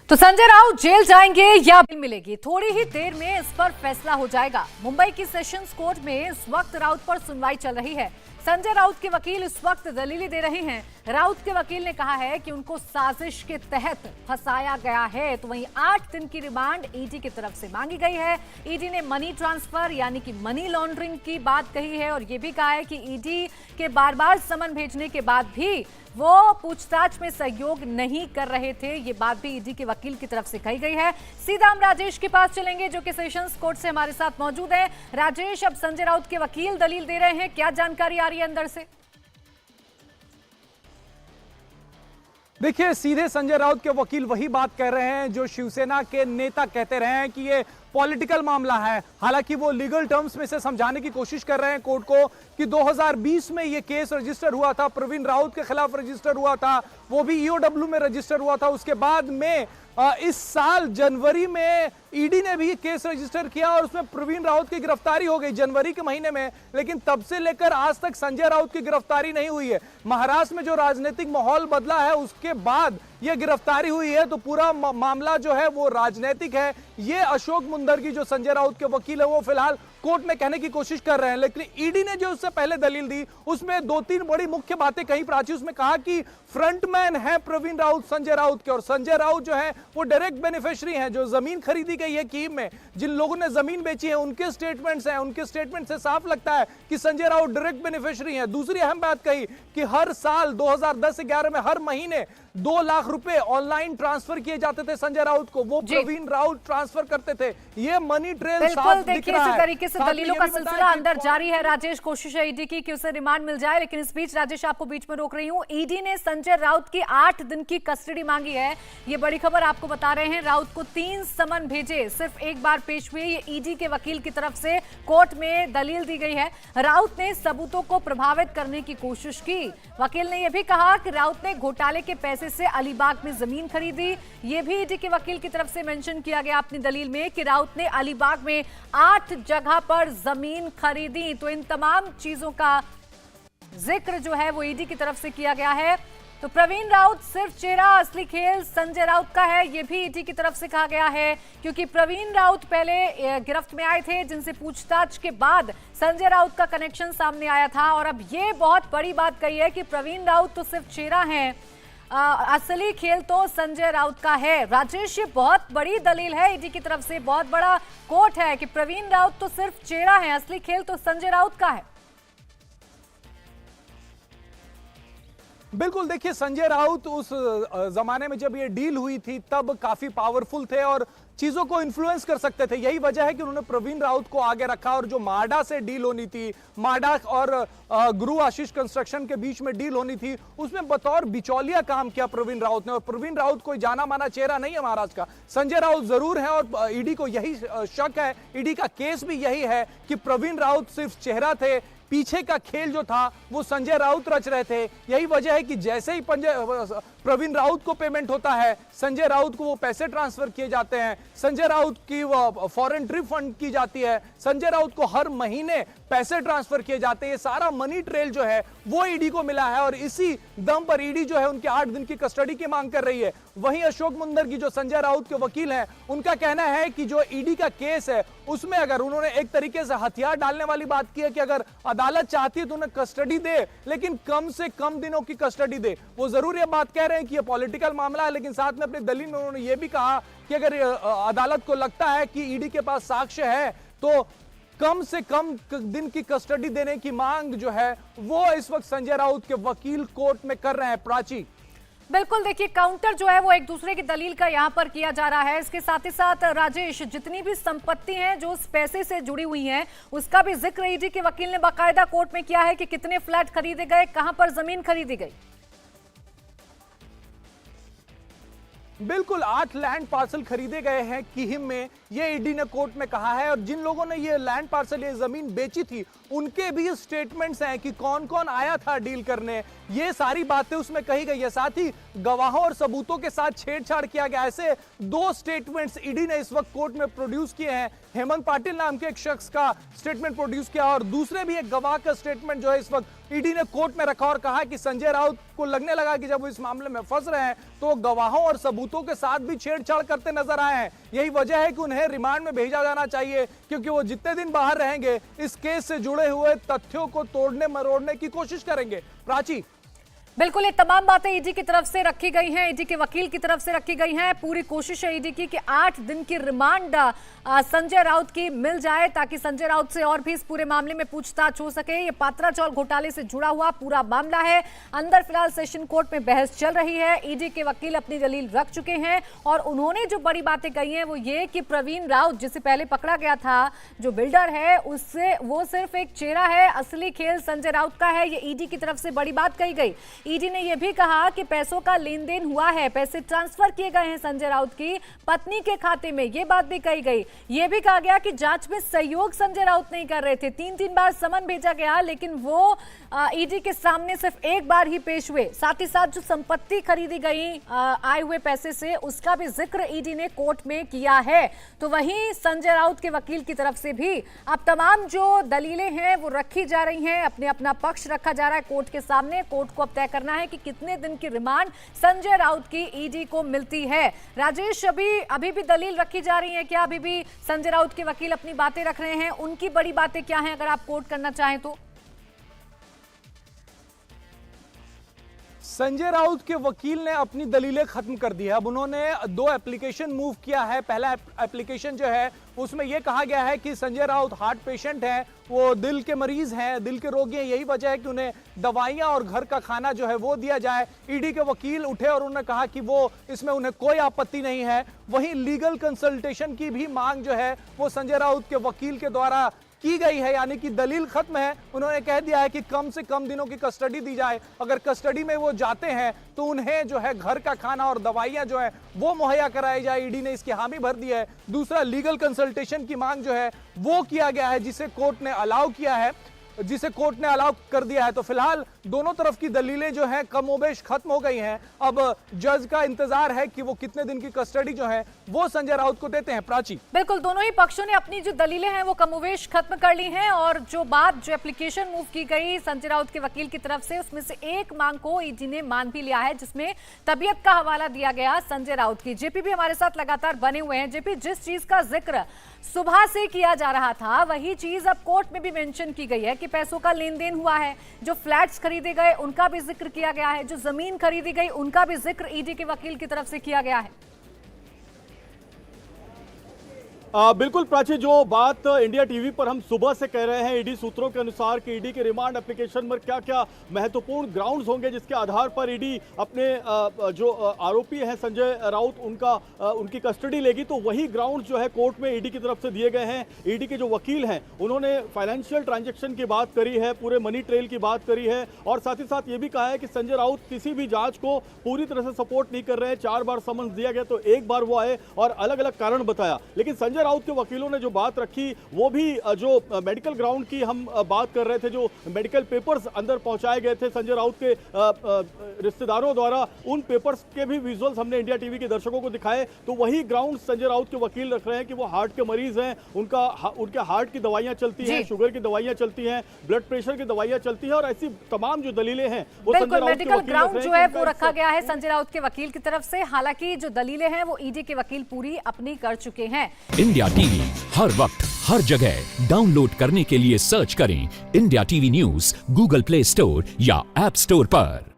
तो संजय राउत जेल जाएंगे या बेल मिलेगी, थोड़ी ही देर में इस पर फैसला हो जाएगा। मुंबई की सेशंस कोर्ट में इस वक्त राउत पर सुनवाई चल रही है। संजय राउत के वकील इस वक्त दलीलें दे रहे हैं। राउत के वकील ने कहा है कि उनको साजिश के तहत फंसाया गया है। तो वहीं 8 दिन की रिमांड ईडी की तरफ से मांगी गई है। ईडी ने मनी ट्रांसफर यानी कि मनी लॉन्ड्रिंग की बात कही है और ये भी कहा है कि ईडी के बार बार समन भेजने के बाद भी वो पूछताछ में सहयोग नहीं कर रहे थे। ये बात भी ईडी के वकील की तरफ से कही गई है। सीधा हम राजेश के पास चलेंगे जो कि सेशंस कोर्ट से हमारे साथ मौजूद है। राजेश, अब संजय राउत के वकील दलील दे रहे हैं, क्या जानकारी आ रही है अंदर से? देखिए, सीधे संजय राउत के वकील वही बात कह रहे हैं जो शिवसेना के नेता कहते रहे हैं कि ये पॉलिटिकल मामला है। हालांकि वो लीगल टर्म्स में से समझाने की कोशिश कर रहे हैं कोर्ट को कि 2020 में ये केस रजिस्टर हुआ था, प्रवीण राउत के खिलाफ रजिस्टर हुआ था, वो भी ईओडब्ल्यू में रजिस्टर हुआ था। उसके बाद में इस साल जनवरी में ईडी ने भी केस रजिस्टर किया और उसमें प्रवीण राउत की गिरफ्तारी हो गई जनवरी के महीने में। लेकिन तब से लेकर आज तक संजय राउत की गिरफ्तारी नहीं हुई है। महाराष्ट्र में जो राजनीतिक माहौल बदला है उसके बाद यह गिरफ्तारी हुई है। तो पूरा मामला जो है वो राजनीतिक है। ये अशोक मुंदरगी जो संजय राउत के वकील है वो फिलहाल कोर्ट में कहने की कोशिश कर रहे हैं। लेकिन ईडी ने जो उससे पहले दलील दी उसमें 2-3 बड़ी मुख्य बातें कही। प्राची उसमें कहा कि फ्रंटमैन है प्रवीण राउत संजय राउत के, और संजय राउत जो है वो डायरेक्ट बेनिफिशियरी हैं। जो जमीन खरीदी गई है कीव में, जिन लोगों ने जमीन बेची है उनके स्टेटमेंट्स हैं। उनके स्टेटमेंट से साफ लगता है कि संजय राउत डायरेक्ट बेनिफिशियरी हैं। दूसरी अहम बात कही कि हर साल 2010-11 में हर महीने 2 लाख रुपए ऑनलाइन ट्रांसफर किए जाते थे संजय राउत को, वो प्रवीण राउत ट्रांसफर करते थे। ये मनी ट्रेल साफ दिख रहा है। इसी तरीके से दलीलों का सिलसिला अंदर जारी है। राजेश, कोशिश है ईडी की कि उसे रिमांड मिल जाए, लेकिन इस बीच राजेश आपको बीच में रोक रही हूं। ईडी ने संजय राउत की 8 दिन की कस्टडी मांगी है। ये बड़ी खबर आपको बता रहे हैं। राउत को 3 समन भेजे, सिर्फ एक बार पेश हुए। ये ईडी के वकील की तरफ से कोर्ट में दलील दी गई है। राउत ने सबूतों को प्रभावित करने की कोशिश की। वकील ने यह भी कहा कि राउत ने घोटाले के पैसे से अलीबाग में जमीन खरीदी। यह भी ईडी के वकील की तरफ से मेंशन किया गया अपनी दलील में कि राउत ने अलीबाग में 8 जगह पर जमीन खरीदी। तो इन तमाम चीजों का जिक्र जो है वो ईडी की तरफ से किया गया है। तो प्रवीण राउत सिर्फ चेहरा, असली खेल संजय राउत का है, यह भी ईडी की तरफ से कहा गया है। क्योंकि प्रवीण राउत पहले गिरफ्त में आए थे, जिनसे पूछताछ के बाद संजय राउत का कनेक्शन सामने आया था। और अब ये बहुत बड़ी बात कही है कि प्रवीण राउत तो सिर्फ चेहरा है, असली खेल तो संजय राउत का है। राजेश, ये बहुत बड़ी दलील है ईडी की तरफ से, बहुत बड़ा कोर्ट है कि प्रवीण राउत तो सिर्फ चेहरा है, असली खेल तो संजय राउत का है। बिल्कुल, देखिए संजय राउत उस जमाने में जब ये डील हुई थी तब काफी पावरफुल थे और चीजों को इन्फ्लुएंस कर सकते थे। यही वजह है कि उन्होंने प्रवीण राउत को आगे रखा। और जो माडा से डील होनी थी, माडा और गुरु आशीष कंस्ट्रक्शन के बीच में डील होनी थी, उसमें बतौर बिचौलिया काम किया प्रवीण राउत ने। और प्रवीण राउत कोई जाना माना चेहरा नहीं है महाराष्ट्र का, संजय राउत जरूर है। और ईडी को यही शक है, ईडी का केस भी यही है कि प्रवीण राउत सिर्फ चेहरा थे, पीछे का खेल जो था वो संजय राउत रच रहे थे। यही वजह है कि जैसे ही प्रवीण राउत को पेमेंट होता है, संजय राउत को वो पैसे ट्रांसफर किए जाते हैं, संजय राउत की वो फॉरेन ट्रिप फंड की जाती है, संजय राउत को हर महीने पैसे ट्रांसफर किए जाते हैं। ये सारा मनी ट्रेल जो है वो ईडी को मिला है और इसी दम पर ईडी जो है उनके 8 दिन की कस्टडी की मांग कर रही है। वहीं अशोक मुंदरगी जो संजय राउत के वकील हैं, उनका कहना है कि जो ईडी का केस है उसमें अगर उन्होंने एक तरीके से हथियार डालने वाली बात की है कि अगर अदालत चाहती है तो उन्हें कस्टडी दे, लेकिन कम से कम दिनों की कस्टडी दे। वो जरूर ये बात कह रहे हैं कि ये पॉलिटिकल मामला है, लेकिन साथ में अपनी दलील में उन्होंने ये भी कहा कि अगर अदालत को लगता है कि ईडी के पास साक्ष्य है तो कम से कम दिन की कस्टडी देने की मांग जो है वो इस वक्त संजय राउत के वकील कोर्ट में कर रहे हैं। प्राची, बिल्कुल, देखिए काउंटर जो है वो एक दूसरे की दलील का यहाँ पर किया जा रहा है। इसके साथ ही साथ राजेश, जितनी भी संपत्ति हैं जो उस पैसे से जुड़ी हुई हैं उसका भी जिक्र ईडी के वकील ने बाकायदा कोर्ट में किया है कि कितने फ्लैट खरीदे गए, कहां पर जमीन खरीदी गई। बिल्कुल, 8 लैंड पार्सल खरीदे गए हैं किहिम में, ये ईडी ने कोर्ट में कहा है। और जिन लोगों ने ये लैंड पार्सल, ये जमीन बेची थी, उनके भी स्टेटमेंट्स हैं कि कौन कौन आया था डील करने। ये सारी बातें उसमें कही गई है। साथ ही गवाहों और सबूतों के साथ छेड़छाड़ किया गया। ऐसे 2 स्टेटमेंट्स ईडी ने इस वक्त कोर्ट में प्रोड्यूस किए हैं। हेमंत पाटिल नाम के एक शख्स का स्टेटमेंट प्रोड्यूस किया और दूसरे भी एक गवाह का स्टेटमेंट जो है इस वक्त ईडी ने कोर्ट में रखा और कहा कि संजय राउत को लगने लगा कि जब वो इस मामले में फंस रहे हैं तो वो गवाहों और सबूतों के साथ भी छेड़छाड़ करते नजर आए हैं। यही वजह है कि उन्हें रिमांड में भेजा जाना चाहिए, क्योंकि वो जितने दिन बाहर रहेंगे इस केस से जुड़े हुए तथ्यों को तोड़ने मरोड़ने की कोशिश करेंगे। प्राची, बिल्कुल, ये तमाम बातें ईडी की तरफ से रखी गई हैं, ईडी के वकील की तरफ से रखी गई हैं। पूरी कोशिश है ईडी की कि 8 दिन की रिमांड संजय राउत की मिल जाए, ताकि संजय राउत से और भी इस पूरे मामले में पूछताछ हो सके। ये पात्राचौल घोटाले से जुड़ा हुआ पूरा मामला है। अंदर फिलहाल सेशन कोर्ट में बहस चल रही है। ईडी के वकील अपनी दलील रख चुके हैं और उन्होंने जो बड़ी बातें कही हैं वो ये कि प्रवीण राउत, जिसे पहले पकड़ा गया था, जो बिल्डर है, उससे वो सिर्फ एक चेहरा है, असली खेल संजय राउत का है। ये ईडी की तरफ से बड़ी बात कही गई। ईडी ने यह भी कहा कि पैसों का लेन देन हुआ है, पैसे ट्रांसफर किए गए हैं संजय राउत की पत्नी के खाते में, यह बात भी कही गई। यह भी कहा गया कि जांच में सहयोग संजय राउत नहीं कर रहे थे। 3 बार समन भेजा गया, लेकिन वो ईडी के सामने सिर्फ एक बार ही पेश हुए। साथ ही साथ जो संपत्ति खरीदी गई आए हुए पैसे से, उसका भी जिक्र ईडी ने कोर्ट में किया है। तो वहीं संजय राउत के वकील की तरफ से भी अब तमाम जो दलीलें हैं वो रखी जा रही हैं, अपना पक्ष रखा जा रहा है कोर्ट के सामने। कोर्ट को अब तय करना है कि कितने दिन की रिमांड संजय राउत की ईडी को मिलती है। राजेश, अभी भी दलील रखी जा रही है क्या? अभी भी संजय राउत के वकील अपनी बातें रख रहे हैं, उनकी बड़ी बातें क्या हैं, अगर आप कोट करना चाहें तो? संजय राउत के वकील ने अपनी दलीलें खत्म कर दी है। अब उन्होंने 2 एप्लीकेशन मूव किया है। पहला एप्लीकेशन जो है उसमें यह कहा गया है कि संजय राउत हार्ट पेशेंट हैं, वो दिल के मरीज हैं, दिल के रोगी हैं, यही वजह है कि उन्हें दवाइयां और घर का खाना जो है वो दिया जाए। ईडी के वकील उठे और उन्होंने कहा कि वो इसमें उन्हें कोई आपत्ति नहीं है। वहीं लीगल कंसल्टेशन की भी मांग जो है वो संजय राउत के वकील के द्वारा की गई है, यानी कि दलील खत्म है। उन्होंने कह दिया है कि कम से कम दिनों की कस्टडी दी जाए। अगर कस्टडी में वो जाते हैं तो उन्हें जो है घर का खाना और दवाइयां जो है वो मुहैया कराई जाए। ईडी ने इसकी हामी भर दी है। दूसरा, लीगल कंसल्टेशन की मांग जो है वो किया गया है, जिसे कोर्ट ने अलाउ कर दिया है। तो फिलहाल दोनों तरफ की दलीलें जो हैं कमोबेश खत्म हो गई हैं। अब जज का इंतजार है कि वो कितने दिन की कस्टडी जो है वो संजय राउत को देते हैं। प्राची, बिल्कुल, दोनों ही पक्षों ने अपनी जो दलीलें हैं वो कमोबेश खत्म कर ली हैं। और जो एप्लीकेशन मूव की गई संजय राउत के वकील की तरफ से, उसमें से एक मांग को ईडी ने मान भी लिया है, जिसमें तबीयत का हवाला दिया गया संजय राउत की। जेपी भी हमारे साथ लगातार बने हुए हैं। जेपी, जिस चीज का जिक्र सुबह से किया जा रहा था वही चीज अब कोर्ट में भी मेंशन की गई है कि पैसों का लेन देन हुआ है। जो फ्लैट्स खरीदे गए उनका भी जिक्र किया गया है, जो जमीन खरीदी गई उनका भी जिक्र ईडी के वकील की तरफ से किया गया है। बिल्कुल प्राची, जो बात इंडिया टीवी पर हम सुबह से कह रहे हैं ईडी सूत्रों के अनुसार कि ईडी के रिमांड एप्लीकेशन में क्या क्या महत्वपूर्ण ग्राउंड्स होंगे जिसके आधार पर ईडी अपने जो आरोपी हैं संजय राउत उनकी कस्टडी लेगी, तो वही ग्राउंड्स जो है कोर्ट में ईडी की तरफ से दिए गए हैं। ईडी के जो वकील हैं उन्होंने फाइनेंशियल ट्रांजेक्शन की बात करी है, पूरे मनी ट्रेल की बात करी है और साथ ही साथ ये भी कहा है कि संजय राउत किसी भी जांच को पूरी तरह से सपोर्ट नहीं कर रहे हैं। 4 बार समन्स दिया गया तो एक बार वो आए और अलग अलग कारण बताया। लेकिन संजय राउत के वकीलों ने जो बात रखी वो भी जो मेडिकल ग्राउंड की हम बात कर रहे थे, जो मेडिकल पेपर्स अंदर पहुंचाए गए थे संजय राउत के रिश्तेदारों द्वारा, उन पेपर्स के भी विजुअल्स हमने इंडिया टीवी के दर्शकों को दिखाए। तो वही ग्राउंड संजय राउत के वकील रख रहे हैं कि वो हार्ट के मरीज हैं, उनके हार्ट की दवाइयां चलती हैं, शुगर की दवाइयां चलती हैं, ब्लड प्रेशर की दवाइयां चलती हैं और ऐसी तमाम जो दलीलें हैं वो संजय राउत मेडिकल ग्राउंड जो है वो रखा गया है संजय राउत के वकील की तरफ से। हालांकि जो दलीलें हैं वो ईडी के वकील पूरी अपनी कर चुके हैं। इंडिया टीवी हर वक्त हर जगह डाउनलोड करने के लिए सर्च करें India TV news Google play store या ऐप स्टोर पर।